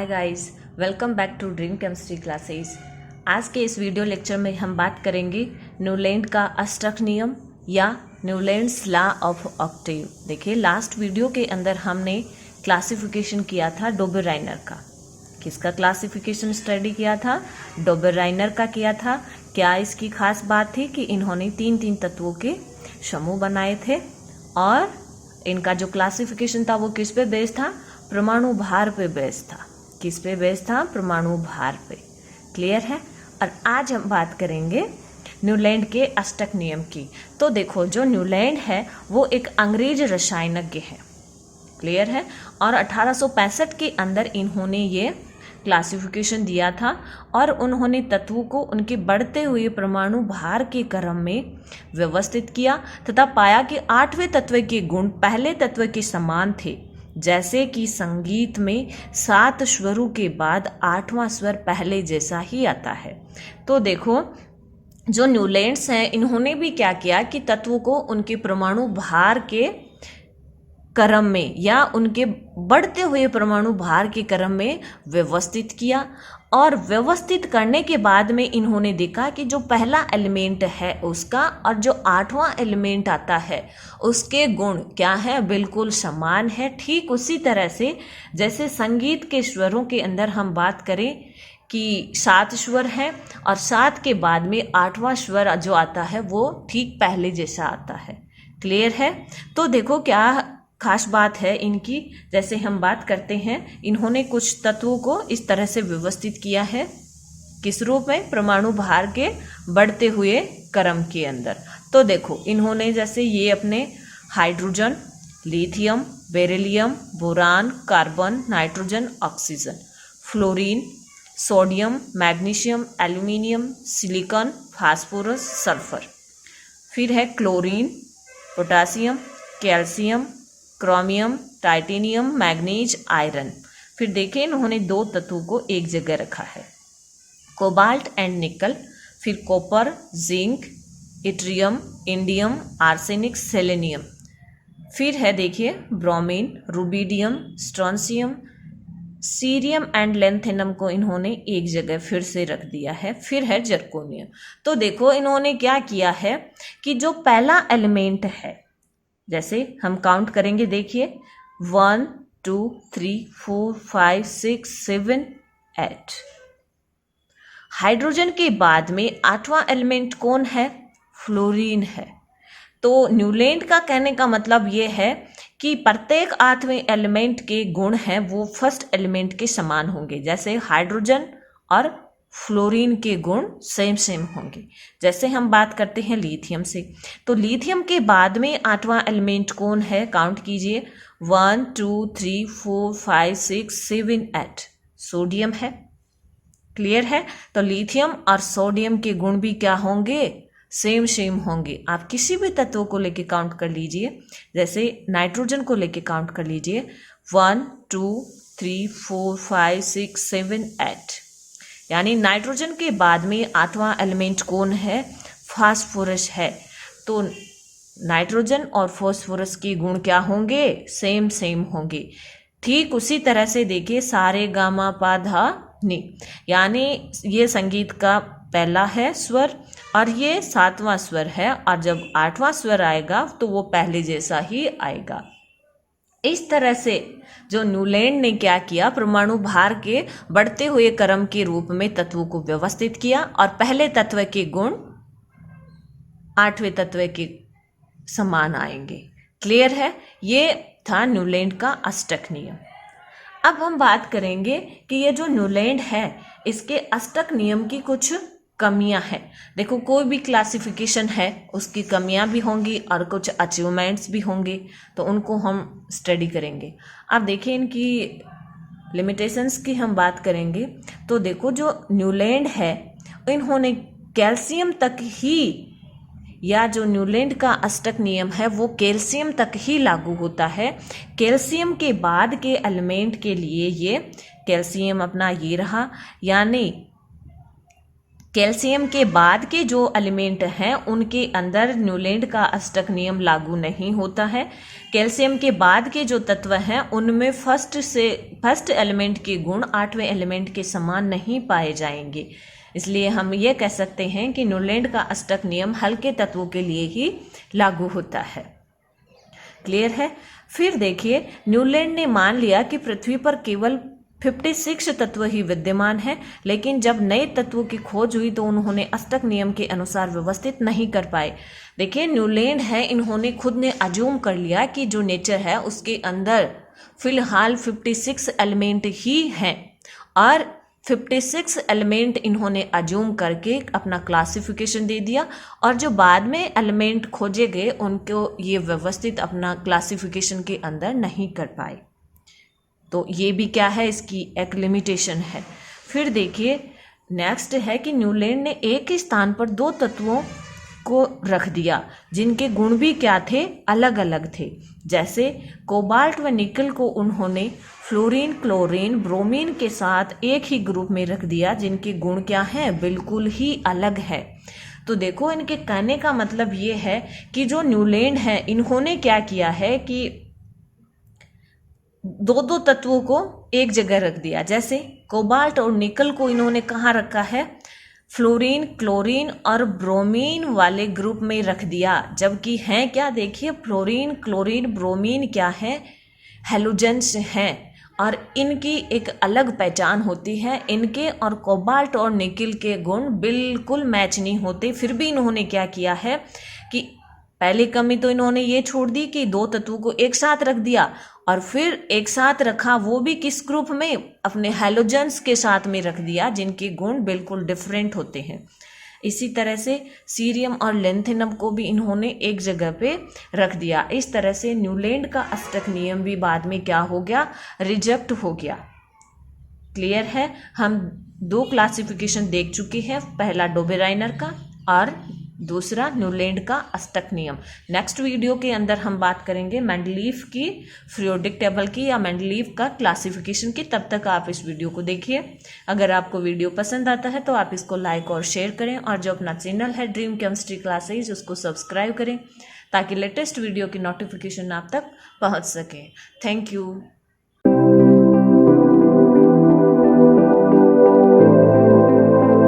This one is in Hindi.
Hi guys, welcome back to dream chemistry classes. आज के इस वीडियो लेक्चर में हम बात करेंगे न्यूलैंड का अष्टक नियम या न्यूलैंड्स लॉ ऑफ ऑक्टेव। देखिए, लास्ट वीडियो के अंदर हमने क्लासिफिकेशन किया था डोबेराइनर का। किसका क्लासिफिकेशन स्टडी किया था? डोबेराइनर का किया था। क्या इसकी खास बात थी कि इन्होंने तीन तीन तत्वों के समूह बनाए थे और इनका जो क्लासिफिकेशन था वो किस पे बेस्ड था? परमाणु भार पे बेस्ड था। किस पे बेस्ड था? परमाणु भार पे। क्लियर है? और आज हम बात करेंगे न्यूलैंड के अष्टक नियम की। तो देखो, जो न्यूलैंड है वो एक अंग्रेज रसायनज्ञ है। क्लियर है? और 1865 के अंदर इन्होंने ये क्लासिफिकेशन दिया था और उन्होंने तत्वों को उनके बढ़ते हुए परमाणु भार के क्रम में व्यवस्थित किया तथा पाया कि आठवें तत्व के गुण पहले तत्व के समान थे। जैसे कि संगीत में 7 स्वरों के बाद 8वां स्वर पहले जैसा ही आता है। तो देखो, जो न्यूलैंड्स हैं इन्होंने भी क्या किया कि तत्वों को उनके परमाणु भार के क्रम में या उनके बढ़ते हुए परमाणु भार के क्रम में व्यवस्थित किया और व्यवस्थित करने के बाद में इन्होंने देखा कि जो पहला एलिमेंट है उसका और जो 8वां एलिमेंट आता है उसके गुण क्या है? बिल्कुल समान है। ठीक उसी तरह से जैसे संगीत के स्वरों के अंदर हम बात करें कि 7 स्वर हैं और 7 के बाद में 8वां स्वर जो आता है वो ठीक पहले जैसा आता है। क्लियर है? तो देखो, क्या खास बात है इनकी। जैसे हम बात करते हैं, इन्होंने कुछ तत्वों को इस तरह से व्यवस्थित किया है। किस रूप में? परमाणु भार के बढ़ते हुए क्रम के अंदर। तो देखो, इन्होंने जैसे ये अपने hydrogen, lithium, beryllium, boron, carbon, nitrogen, oxygen, fluorine, sodium, magnesium, aluminium, silicon, phosphorus, sulphur. फिर है chlorine, potassium, calcium, chromium, titanium, manganese, iron. फिर देखें, इन्होंने 2 तत्वों को एक जगह रखा है, कोबाल्ट एंड निकल। फिर copper, zinc, yttrium, indium, arsenic, selenium. फिर है देखिए bromine, rubidium, strontium, cerium and lanthanum को इन्होंने एक जगह फिर से रख दिया है। फिर है जर्कोनियम। तो देखो, इन्होंने क्या किया है कि जो पहला एलिमेंट है, जैसे हम काउंट करेंगे, देखिए 1 2 3 4 5 6 7 8। हाइड्रोजन के बाद में 8वां एलिमेंट कौन है? फ्लोरीन है। तो न्यूलैंड का कहने का मतलब ये है कि प्रत्येक 8वें एलिमेंट के गुण हैं वो फर्स्ट एलिमेंट के समान होंगे। जैसे हाइड्रोजन और फ्लोरीन के गुण सेम सेम होंगे। जैसे हम बात करते हैं लिथियम से, तो लिथियम के बाद में 8वां एलिमेंट कौन है? काउंट कीजिए, 1 2 3 4 5 6 7 8। सोडियम है। क्लियर है? तो लिथियम और सोडियम के गुण भी क्या होंगे? सेम सेम होंगे। आप किसी भी तत्व को लेके काउंट कर लीजिए। जैसे नाइट्रोजन को लेके काउंट कर लीजिए, 1 2 3 4 5 6 7 8। यानी नाइट्रोजन के बाद में 8वां एलिमेंट कौन है? फास्फोरस है। तो नाइट्रोजन और फास्फोरस के गुण क्या होंगे? सेम सेम होंगे। ठीक उसी तरह से देखिए, सारे गामा पा धा नी, यानी ये संगीत का पहला है स्वर और ये 7वां स्वर है, और जब 8वां स्वर आएगा तो वो पहले जैसा ही आएगा। इस तरह से जो न्यूलैंड ने क्या किया, परमाणु भार के बढ़ते हुए क्रम के रूप में तत्वों को व्यवस्थित किया और पहले तत्व के गुण 8वें तत्व के समान आएंगे। क्लियर है? ये था न्यूलैंड का अष्टक नियम। अब हम बात करेंगे कि ये जो न्यूलैंड है इसके अष्टक नियम की कुछ कमियां हैं। देखो, कोई भी क्लासिफिकेशन है उसकी कमियां भी होंगी और कुछ अचीवमेंट्स भी होंगे, तो उनको हम स्टडी करेंगे। अब देखिए, इनकी लिमिटेशंस की हम बात करेंगे तो देखो, जो न्यूलैंड है इन्होंने कैल्शियम तक ही, या जो न्यूलैंड का अष्टक नियम है वो कैल्शियम तक ही लागू होता है। कैल्शियम के बाद के एलिमेंट के लिए ये कैल्शियम अपना ये रहा, यानी कैल्शियम के बाद के जो एलिमेंट हैं उनके अंदर न्यूलैंड का अष्टक नियम लागू नहीं होता है। कैल्शियम के बाद के जो तत्व हैं उनमें फर्स्ट एलिमेंट के गुण 8वें एलिमेंट के समान नहीं पाए जाएंगे। इसलिए हम ये कह सकते हैं कि न्यूलैंड का अष्टक नियम हल्के तत्वों के लिए ही लागू होता है। क्लियर है। फिर देखिए, न्यूलैंड ने मान लिया कि पृथ्वी पर केवल 56 तत्व ही विद्यमान है, लेकिन जब नए तत्वों की खोज हुई तो उन्होंने अष्टक नियम के अनुसार व्यवस्थित नहीं कर पाए। देखिए, न्यूलैंड है, इन्होंने खुद ने अज्यूम कर लिया कि जो नेचर है उसके अंदर फिलहाल 56 एलिमेंट ही हैं और 56 एलिमेंट इन्होंने अज्यूम करके अपना क्लासिफिकेशन दे दिया और जो बाद में एलिमेंट खोजे गए उनको ये व्यवस्थित अपना क्लासिफिकेशन के अंदर नहीं कर पाए। तो ये भी क्या है, इसकी एक लिमिटेशन है। फिर देखिए नेक्स्ट है कि न्यूलैंड ने एक ही स्थान पर दो तत्वों को रख दिया जिनके गुण भी क्या थे, अलग अलग थे। जैसे कोबाल्ट व निकल को उन्होंने फ्लोरीन, क्लोरीन, ब्रोमीन के साथ एक ही ग्रुप में रख दिया जिनके गुण क्या हैं, बिल्कुल ही अलग है। तो देखो, इनके कहने का मतलब ये है कि जो न्यूलैंड है इन्होंने क्या किया है कि दो दो तत्वों को एक जगह रख दिया। जैसे कोबाल्ट और निकल को इन्होंने कहाँ रखा है, फ्लोरीन, क्लोरीन और ब्रोमीन वाले ग्रुप में रख दिया, जबकि हैं क्या, देखिए फ्लोरीन, क्लोरीन, ब्रोमीन क्या है, हैलोजेंस हैं और इनकी एक अलग पहचान होती है। इनके और कोबाल्ट और निकल के गुण बिल्कुल मैच नहीं होते। फिर भी इन्होंने क्या किया है कि पहली कमी तो इन्होंने ये छोड़ दी कि दो तत्वों को एक साथ रख दिया और फिर एक साथ रखा, वो भी किस ग्रुप में, अपने हैलोजेंस के साथ में रख दिया जिनके गुण बिल्कुल डिफरेंट होते हैं। इसी तरह से सीरियम और लेंथेनम को भी इन्होंने एक जगह पे रख दिया। इस तरह से न्यूलैंड का अष्टक नियम भी बाद में क्या हो गया, रिजेक्ट हो गया। क्लियर है। हम दो क्लासिफिकेशन देख चुके हैं, पहला डोबेराइनर का और दूसरा न्यूलैंड का अष्टक नियम। नेक्स्ट वीडियो के अंदर हम बात करेंगे मेंडलीफ की पीरियोडिक टेबल की या मेंडलीफ का क्लासिफिकेशन की। तब तक आप इस वीडियो को देखिए। अगर आपको वीडियो पसंद आता है तो आप इसको लाइक और शेयर करें और जो अपना चैनल है ड्रीम केमिस्ट्री क्लासेज उसको सब्सक्राइब करें ताकि लेटेस्ट वीडियो की नोटिफिकेशन आप तक पहुंच सके। Thank you.